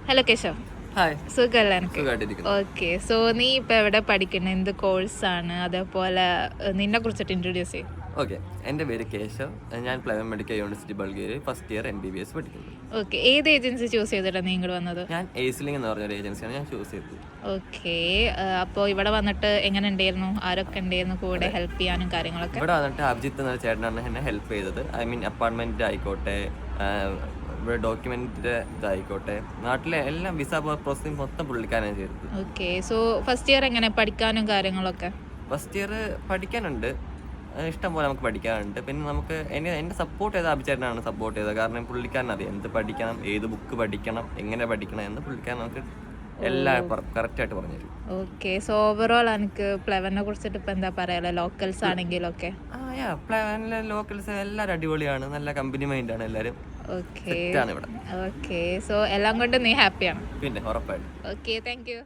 Hello Keshav, hi, സുഖമല്ല എനിക്ക്? സുഖമായിട്ടിരിക്കുന്നു. Okay, so നീ ഇപ്പോൾ എവിടെ പഠിക്കുന്നത്, എന്ത് കോഴ്സാണ്, അതേപോലെ നിന്നെ കുറിച്ചിട്ട് ഇൻട്രൊഡ്യൂസ് ചെയ്യും. ഓക്കെ, എൻ്റെ പേര് കേശവ്. ഞാൻ Pleven medical university Bulgaria first year MBBS പഠിക്കുന്നു. ഓക്കെ, ഏത് ഏജൻസി ചൂസ് ചെയ്തിട്ടാണ് നീ ഇങ്ങോട്ട് വന്നത്? ഞാൻ ഏസ്ലിംഗ് എന്ന് പറഞ്ഞൊരു ഏജൻസിയാണ് ഞാൻ ചൂസ് ചെയ്തത്. ഓക്കെ, അപ്പോൾ ഇവിടെ വന്നിട്ട് എങ്ങനെ ഉണ്ടായിരുന്നു, ആരൊക്കെ ഉണ്ടായിരുന്നു കൂടെ അതെ, ഹെൽപ്പ് ചെയ്യാനും കാര്യങ്ങളൊക്കെ? ഇവിടെ വന്നിട്ട് അഭിജിത്ത് എന്ന ചേട്ടനാണ് എന്നെ ഹെൽപ്പ് ചെയ്തത്. ഐ മീൻ അപ്പാർട്ട്മെൻറ്റ് ആയിക്കോട്ടെ, ഇവിടെ ഡോക്യുമെൻറ്റിൻ്റെ ഇതായിക്കോട്ടെ, നാട്ടിലെ എല്ലാം വിസ പ്രോസസ്സിങ് മൊത്തം പുള്ളിക്കാരാണ് ചെയ്തത്. ഓക്കെ, സോ ഫസ്റ്റ് ഇയർ എങ്ങനെ പഠിക്കാനും കാര്യങ്ങളൊക്കെ? ഫസ്റ്റ് ഇയർ പഠിക്കാനുണ്ട്, ഇഷ്ടം പോലെ നമുക്ക് പഠിക്കാനുണ്ട്. പിന്നെ നമുക്ക് എന്നെ സപ്പോർട്ട് ചെയ്ത അഭിചേട്ടനാണ് സപ്പോർട്ട് ചെയ്തത്. കാരണം പുള്ളിക്കാരൻ അറിയാം എന്ത് പഠിക്കണം, ഏത് ബുക്ക് പഠിക്കണം, എങ്ങനെ പഠിക്കണം എന്ന് പുള്ളിക്കാരൻ നമുക്ക് എല്ലാം കറക്റ്റായിട്ട് പറഞ്ഞു തരും. ഓക്കെ, സോ ഓവറോൾ എനിക്ക് പ്ലെവനെ കുറിച്ചിട്ട് ഇപ്പം എന്താ പറയാ, ലോക്കൽസ് ആണെങ്കിലൊക്കെ? പ്ലാനിലെ ലോക്കൽസ് എല്ലാവരും അടിപൊളിയാണ്, നല്ല കമ്പനി മൈൻഡാണ് എല്ലാവരും. ഓക്കെ സെറ്റാണ് ഇവിടെ. ഓക്കെ, സോ എല്ലാം കൊണ്ട് നീ ഹാപ്പിയാണ്? പിന്നെ ഉറപ്പായിട്ടും. Okay, thank you.